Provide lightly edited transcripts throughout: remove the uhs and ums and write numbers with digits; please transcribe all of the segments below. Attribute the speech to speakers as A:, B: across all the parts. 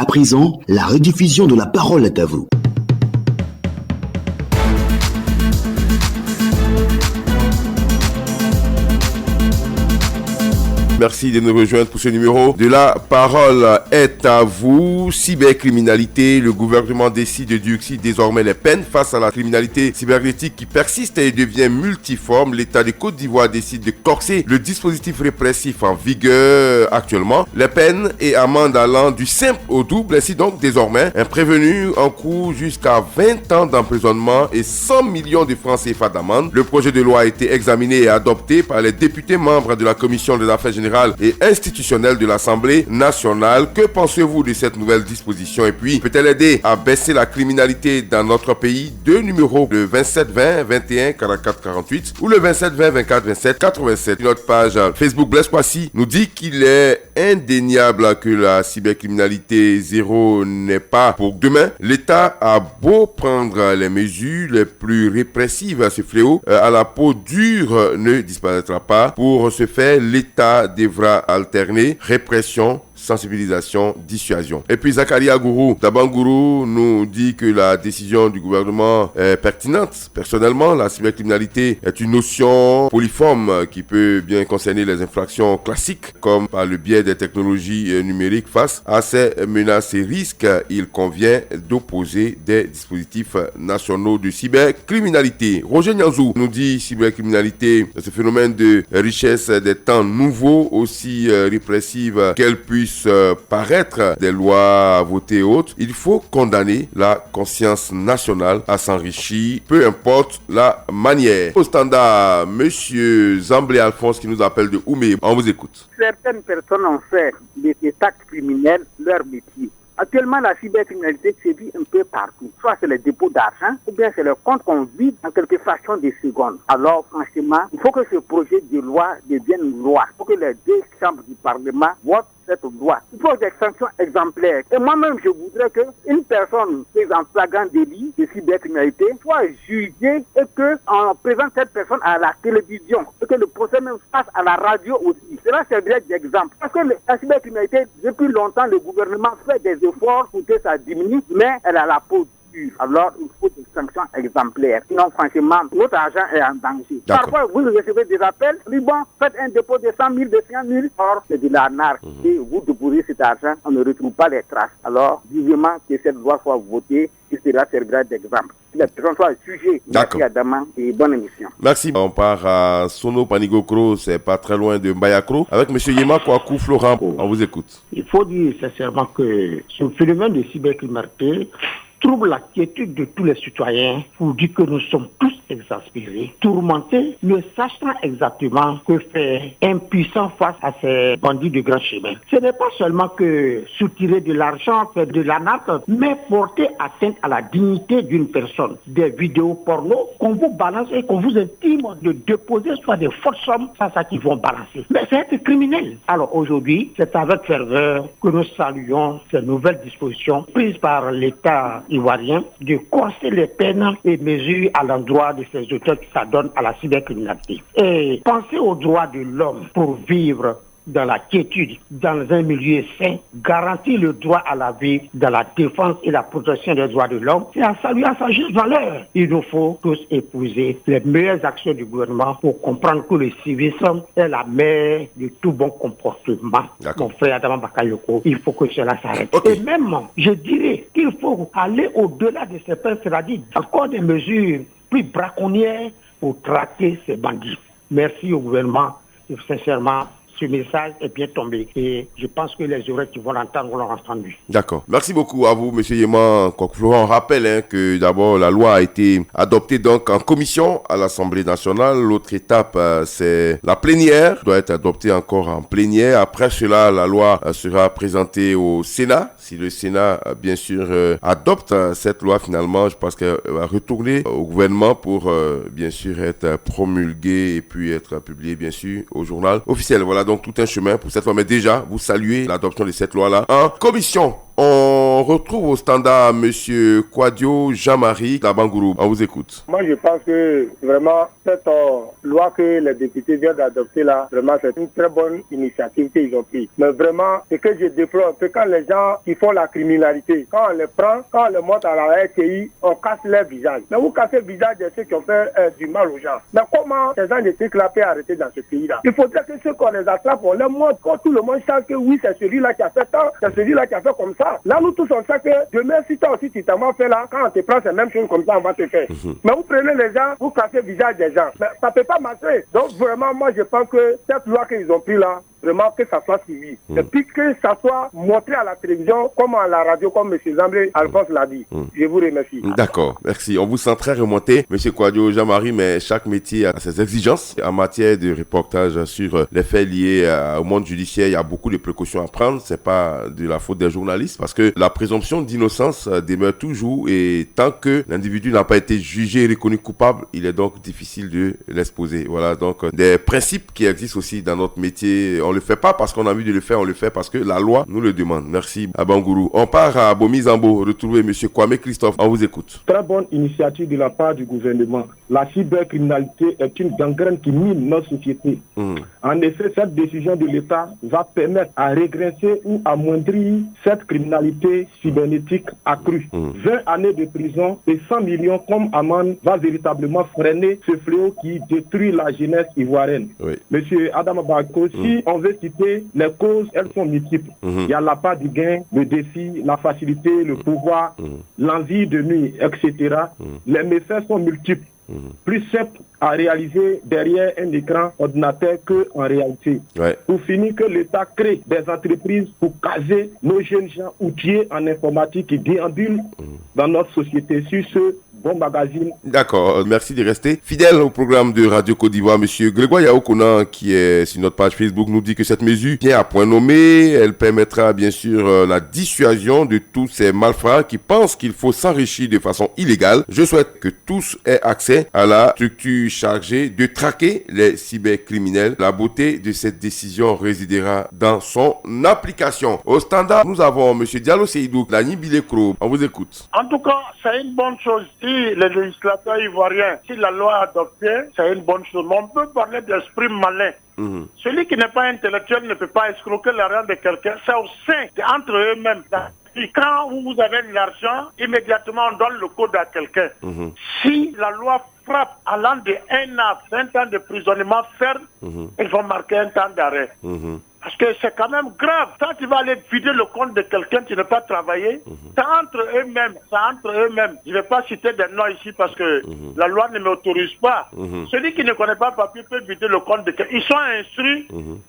A: À présent, la rediffusion de la parole est à vous.
B: Merci de nous rejoindre pour ce numéro de La Parole est à vous. Cybercriminalité, le gouvernement décide de durcir désormais les peines face à la criminalité cybernétique qui persiste et devient multiforme. L'État de Côte d'Ivoire décide de corser le dispositif répressif en vigueur actuellement. Les peines et amendes allant du simple au double. Ainsi donc, désormais, un prévenu encourt jusqu'à 20 ans d'emprisonnement et 100 millions de francs CFA d'amende. Le projet de loi a été examiné et adopté par les députés membres de la Commission des Affaires générales et institutionnelle de l'Assemblée nationale. Que pensez-vous de cette nouvelle disposition et puis peut-elle aider à baisser la criminalité dans notre pays? Deux numéros, le 27 20 21 44 48 ou le 27 20 24 27 87. Notre page Facebook Blaise Kwasi nous dit qu'il est indéniable que la cybercriminalité zéro n'est pas pour demain. L'État a beau prendre les mesures les plus répressives à ce fléau, à la peau dure ne disparaîtra pas. Pour ce faire, l'État devra alterner répression, sensibilisation, dissuasion. Et puis Zakaria Gourou, Dabangourou nous dit que la décision du gouvernement est pertinente. Personnellement, la cybercriminalité est une notion polyforme qui peut bien concerner les infractions classiques comme par le biais des technologies numériques. Face à ces menaces et risques, il convient d'opposer des dispositifs nationaux de cybercriminalité. Roger Nianzou nous dit cybercriminalité, ce phénomène de richesse des temps nouveaux, aussi répressive qu'elle puisse paraître, des lois votées et autres, il faut condamner la conscience nationale à s'enrichir, peu importe la manière. Au standard, monsieur Zamblé Alphonse qui nous appelle de Oumé, on vous écoute.
C: Certaines personnes ont fait des actes criminels leur métier. Actuellement, la cybercriminalité sévit un peu partout. Soit c'est les dépôts d'argent, ou bien c'est le compte qu'on vide en quelques fractions de secondes. Alors, franchement, il faut que ce projet de loi devienne une loi. Il faut que les deux chambres du Parlement votent cette loi. Il faut des sanctions exemplaires. Et moi-même, je voudrais qu'une personne qui est en flagrant délit de cybercriminalité soit jugée et qu'on présente cette personne à la télévision. Et que le procès même passe à la radio aussi. Cela servirait d'exemple. Parce que la cybercriminalité, depuis longtemps, le gouvernement fait des efforts pour que ça diminue, mais elle a la peau dure. Alors, il faut des sanctions exemplaires. Sinon, franchement, notre argent est en danger.
B: D'accord.
C: Parfois, vous recevez des appels, oui, bon, faites un dépôt de 100 000, de 100 000. Or, c'est de l'arnaque. Et vous déposez cet argent, on ne retrouve pas les traces. Alors, vivement que cette loi soit votée, et cela servira d'exemple. Si la personne soit jugée, merci Adama et bonne émission.
B: Merci. On part à Sono Panigokro, c'est pas très loin de Mbayakro, avec M. Yema Kouakou Florent. On vous écoute.
D: Il faut dire sincèrement que ce phénomène de cybercriminalité trouble la quiétude de tous les citoyens pour dire que nous sommes tous exaspérés, tourmentés, ne sachant exactement que faire, impuissants face à ces bandits de grand chemin. Ce n'est pas seulement que soutirer de l'argent, faire de l'arnaque, mais porter atteinte à la dignité d'une personne. Des vidéos porno qu'on vous balance et qu'on vous intime de déposer soit des fortes sommes, c'est ça qu'ils vont balancer. Mais c'est un criminel. Alors aujourd'hui, c'est avec ferveur que nous saluons ces nouvelles dispositions prises par l'État ivoirien de corser les peines et mesures à l'endroit de ces auteurs qui s'adonnent à la cybercriminalité. Et penser aux droits de l'homme pour vivre dans la quiétude, dans un milieu sain, garantir le droit à la vie, dans la défense et la protection des droits de l'homme, c'est à saluer à sa juste valeur. Il nous faut tous épouser les meilleures actions du gouvernement pour comprendre que le civisme est la mère de tout bon comportement. Mon frère Adama Bakayoko, il faut que cela s'arrête. Okay. Et même, je dirais qu'il faut aller au-delà de ces peines, c'est-à-dire encore des mesures plus braconnières pour traquer ces bandits. Merci au gouvernement, sincèrement. Ce message est bien tombé et je pense que les oreilles qui vont l'entendre l'ont entendu.
B: D'accord. Merci beaucoup à vous, M. Yema Kouakou-Florent. On rappelle que d'abord la loi a été adoptée donc en commission à l'Assemblée nationale. L'autre étape, c'est la plénière, doit être adoptée encore en plénière. Après cela, la loi sera présentée au Sénat. Si le Sénat, bien sûr, adopte cette loi, finalement, je pense qu'elle va retourner au gouvernement pour, bien sûr, être promulguée et puis être publiée, bien sûr, au journal officiel. Voilà donc tout un chemin pour cette loi. Mais déjà, vous saluez l'adoption de cette loi-là en commission. On On retrouve au standard Monsieur Kwadio Jean-Marie Labangourou. On vous écoute.
E: Moi, je pense que vraiment, cette loi que les députés viennent d'adopter là, vraiment, c'est une très bonne initiative qu'ils ont prise. Mais vraiment, ce que je déplore, c'est quand les gens qui font la criminalité, quand on les prend, quand on les monte à la RTI, on casse leur visage. Mais vous cassez le visage de ceux qui ont fait du mal aux gens. Mais comment ces gens de trucs-là peuvent arrêter dans ce pays-là? Il faudrait que ceux qu'on les attrape, on les montre, quand tout le monde sache que oui, c'est celui-là qui a fait ça, c'est celui-là qui a fait comme ça. Là, nous tous, on sait que demain, si toi aussi tu t'as fait là, quand on te prend, c'est la même chose comme ça, on va te faire. Mais vous prenez les gens, vous cassez le visage des gens. Mais ça ne peut pas marcher. Donc vraiment, moi, je pense que cette loi qu'ils ont prise là, vraiment que ça soit suivi. Et puis que ça soit montré à la télévision, comme à la radio, comme M. Zambré Alphonse l'a dit. Je vous remercie.
B: D'accord, merci. On vous sent très remonté, M. Kwadio Jean-Marie, mais chaque métier a ses exigences. En matière de reportage sur les faits liés au monde judiciaire, il y a beaucoup de précautions à prendre. C'est pas de la faute des journalistes, parce que la présomption d'innocence demeure toujours, et tant que l'individu n'a pas été jugé et reconnu coupable, il est donc difficile de l'exposer. Voilà, donc des principes qui existent aussi dans notre métier. On le fait pas parce qu'on a envie de le faire, on le fait parce que la loi nous le demande. Merci à Bangourou. On part à Bomi-Zambo, retrouver M. Kwame Christophe. On vous écoute.
D: Très bonne initiative de la part du gouvernement. La cybercriminalité est une gangrène qui mine notre société. En effet, cette décision de l'État va permettre à régresser ou amoindrir cette criminalité cybernétique accrue. 20 années de prison et 100 millions comme amende va véritablement freiner ce fléau qui détruit la jeunesse ivoirienne.
B: Oui.
D: Monsieur Adam Bako, si on veut citer les causes, elles sont multiples. Il y a la part du gain, le défi, la facilité, le pouvoir, l'envie de nuire, etc. Les méfaits sont multiples. Plus simple à réaliser derrière un écran ordinateur qu'en réalité. Pour finir, que l'État crée des entreprises pour caser nos jeunes gens outillés en informatique qui déambulent dans notre société. Sur ce, bon magazine.
B: D'accord, merci de rester fidèle au programme de Radio Côte d'Ivoire. Monsieur Grégoire Yaoukounan, qui est sur notre page Facebook, nous dit que cette mesure vient à point nommé. Elle permettra bien sûr la dissuasion de tous ces malfrats qui pensent qu'il faut s'enrichir de façon illégale. Je souhaite que tous aient accès à la structure chargée de traquer les cybercriminels. La beauté de cette décision résidera dans son application. Au standard, nous avons Monsieur Diallo Seydou, Lani Bilekro. On vous écoute.
E: En tout cas, c'est une bonne chose. Si les législateurs ivoiriens, si la loi est adoptée, c'est une bonne chose. Mais on peut parler d'esprit malin. Celui qui n'est pas intellectuel ne peut pas escroquer l'argent de quelqu'un. C'est au sein, c'est entre eux-mêmes. Et quand vous avez de l'argent, immédiatement on donne le code à quelqu'un. Si la loi frappe allant de 1 an, 20 ans de prisonnement ferme, ils vont marquer un temps d'arrêt. Parce que c'est quand même grave. Quand tu vas aller vider le compte de quelqu'un qui n'a pas travaillé, c'est entre eux-mêmes. Je ne vais pas citer des noms ici parce que la loi ne m'autorise pas. Celui qui ne connaît pas le papier peut vider le compte de quelqu'un. Ils sont instruits,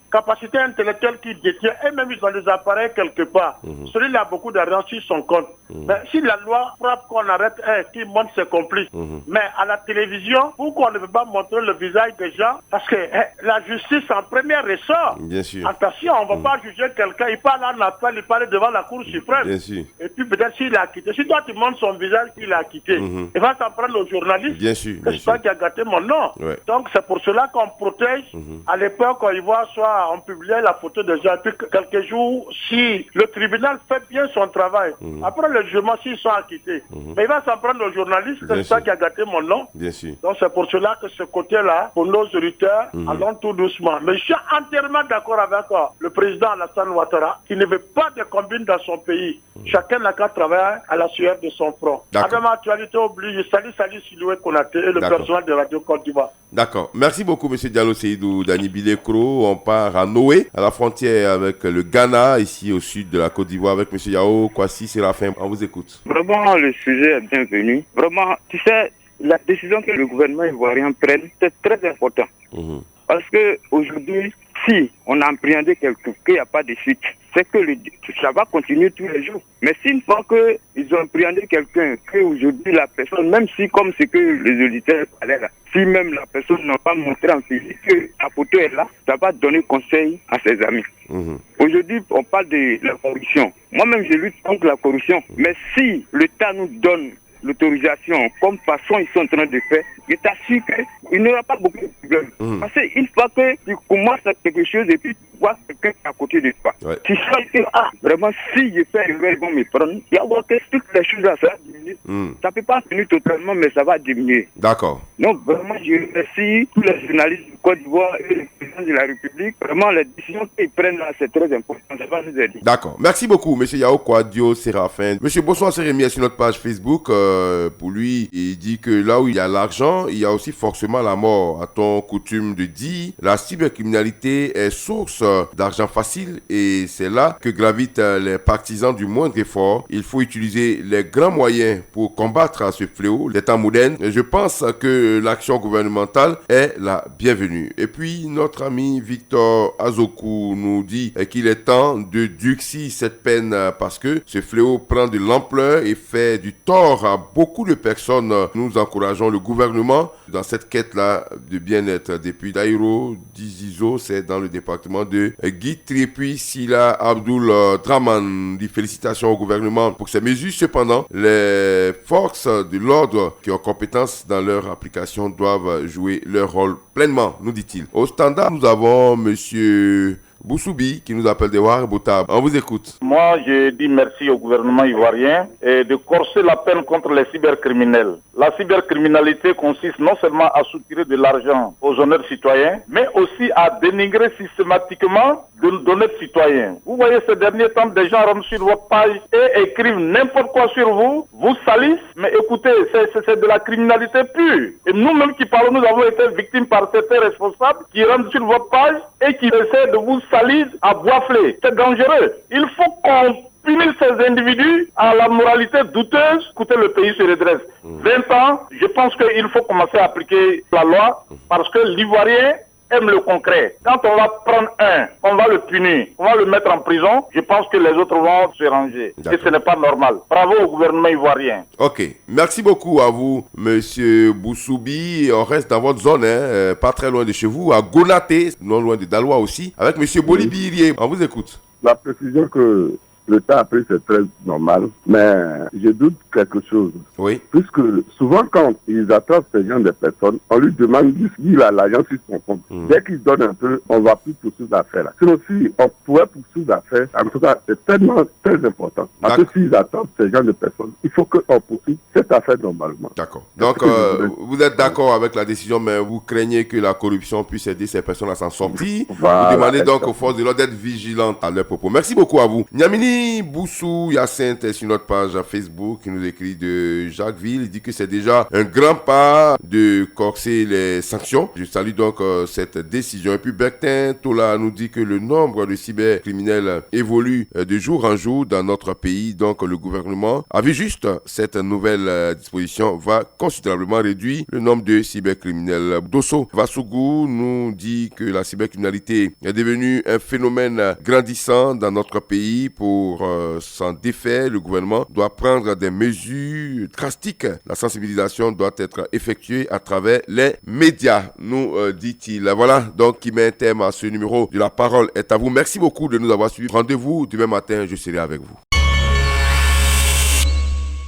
E: capacité intellectuelle qu'ils détiennent, et même ils ont des appareils quelque part. Celui-là a beaucoup d'argent sur son compte. Mais si la loi frappe qu'on arrête un, qui montre ses complices. Mais à la télévision, pourquoi on ne peut pas montrer le visage des gens? Parce que la justice en premier ressort.
B: Bien sûr.
E: Attention, on ne va pas juger quelqu'un, il parle en appel, il parle devant la Cour suprême.
B: Bien sûr.
E: Et puis peut-être s'il a quitté. Si toi tu montres son visage qu'il a quitté, il va s'en prendre au journaliste.
B: Bien sûr.
E: C'est pas qui a gâté mon nom. Donc c'est pour cela qu'on protège. À l'époque, quand il voit soit on publiait la photo des gens, puis quelques jours, si le tribunal fait bien son travail, après le jugement, s'ils sont acquittés, mais il va s'en prendre au journaliste, c'est ça qui a gâté mon nom.
B: Bien sûr.
E: Donc c'est pour cela que ce côté-là, pour nos auditeurs, allons tout doucement. Mais je suis entièrement d'accord avec le président Alassane Ouattara, qui ne veut pas de combine dans son pays. Chacun n'a qu'à travailler à la sueur de son front. Avec ma actualité oblige, salut Siloué Konaté et le personnel de Radio Côte d'Ivoire. D'accord.
B: Merci beaucoup, M. Diallo Seydou, Dani Bilekro. On part à Noé, à la frontière avec le Ghana, ici au sud de la Côte d'Ivoire, avec M. Yao Kwasi Séraphin. On vous écoute.
F: Vraiment, le sujet est bienvenu. Vraiment, tu sais, la décision que le gouvernement ivoirien prenne, c'est très important. Parce que aujourd'hui, si on a appréhendé quelqu'un, qu'il n'y a pas de suite, c'est que ça va continuer tous les jours. Mais s'une fois qu'ils ont appréhendé quelqu'un, qu'aujourd'hui la personne, même si comme c'est que les auditeurs parlaient là, si même la personne n'a pas montré en physique que la photo est là, ça va donner conseil à ses amis. Aujourd'hui, on parle de la corruption. Moi-même, je lutte contre la corruption. Mais si l'État nous donne l'autorisation, comme façon ils sont en train de faire, je t'assure qu'il n'y aura pas beaucoup de problèmes. Parce qu'une fois que tu commences à quelque chose et puis tu vois quelqu'un à côté de toi, tu sens que, vraiment, si je fais une vont me prendre, il y a toutes les choses là, ça va diminuer. Ça ne peut pas finir totalement, mais ça va diminuer.
B: D'accord.
F: Donc, vraiment, je remercie tous les journalistes du Côte d'Ivoire et le président de la République. Vraiment, les décisions qu'ils prennent là, c'est très important. Ça va nous aider.
B: D'accord. Merci beaucoup, M. Yao Kwadio Séraphin. M. Bossoan Sérémie est sur notre page Facebook. Pour lui, il dit que là où il y a l'argent, il y a aussi forcément la mort. A-t-on coutume de dire, la cybercriminalité est source d'argent facile et c'est là que gravitent les partisans du moindre effort. Il faut utiliser les grands moyens pour combattre ce fléau. Les temps modernes, je pense que l'action gouvernementale est la bienvenue. Et puis, notre ami Victor Azoku nous dit qu'il est temps de durcir cette peine parce que ce fléau prend de l'ampleur et fait du tort à beaucoup de personnes. Nous encourageons le gouvernement dans cette quête-là de bien-être. Depuis Daïro Dizizo, c'est dans le département de Guitry. Et puis Sila Abdul Draman dit félicitations au gouvernement pour ces mesures. Cependant, les forces de l'ordre qui ont compétence dans leur application doivent jouer leur rôle pleinement, nous dit-il. Au standard, nous avons monsieur Boussoubi qui nous appelle de Ouaraboutab. On vous écoute.
E: Moi, je dis merci au gouvernement ivoirien et de corser la peine contre les cybercriminels. La cybercriminalité consiste non seulement à soutirer de l'argent aux honnêtes citoyens, mais aussi à dénigrer systématiquement d'honnêtes citoyens. Vous voyez, ces derniers temps, des gens rentrent sur votre page et écrivent n'importe quoi sur vous, vous salissent, mais écoutez, c'est de la criminalité pure. Et nous-mêmes qui parlons, nous avons été victimes par certains responsables qui rentrent sur votre page et qui essaient de vous salir à boifler. C'est dangereux. Il faut qu'on punisse ces individus à la moralité douteuse. Écoutez, le pays se redresse. 20 ans, je pense qu'il faut commencer à appliquer la loi parce que l'Ivoirien aime le concret. Quand on va prendre un, on va le punir, on va le mettre en prison, je pense que les autres vont se ranger. Et ce n'est pas normal. Bravo au gouvernement ivoirien.
B: Ok. Merci beaucoup à vous, monsieur Boussoubi. On reste dans votre zone, pas très loin de chez vous, à Gonaté, non loin de Daloa aussi, avec monsieur Bolibirier. On vous écoute.
G: La précision que le temps a pris, c'est très normal, mais je doute quelque chose.
B: Oui.
G: Puisque souvent, quand ils attrapent ces gens de personnes, on lui demande d'il a l'argent sur son compte. Dès qu'ils donnent un peu, on ne va plus poursuivre l'affaire. Sinon, si on pouvait poursuivre l'affaire, en tout cas, c'est tellement très important. Parce que s'ils attrapent ces gens de personnes, il faut qu'on poursuive cette affaire normalement.
B: D'accord. Donc, vous êtes d'accord avec la décision, mais vous craignez que la corruption puisse aider ces personnes à s'en sortir. Voilà, vous demandez donc aux forces de l'ordre d'être vigilantes à leurs propos. Merci beaucoup à vous. Niamini Boussou Yacinthe est sur notre page Facebook. Il nous écrit de Jacquesville. Il dit que c'est déjà un grand pas de corser les sanctions. Je salue donc cette décision. Et puis Bertin Tola nous dit que le nombre de cybercriminels évolue de jour en jour dans notre pays. Donc le gouvernement a vu juste cette nouvelle disposition va considérablement réduire le nombre de cybercriminels. Dosso Vassougou nous dit que la cybercriminalité est devenue un phénomène grandissant dans notre pays. Pour s'en défaire, le gouvernement doit prendre des mesures drastiques. La sensibilisation doit être effectuée à travers les médias, nous dit-il. Voilà donc qui met un thème à ce numéro de La Parole est à vous. Merci beaucoup de nous avoir suivis. Rendez-vous demain matin, je serai avec vous.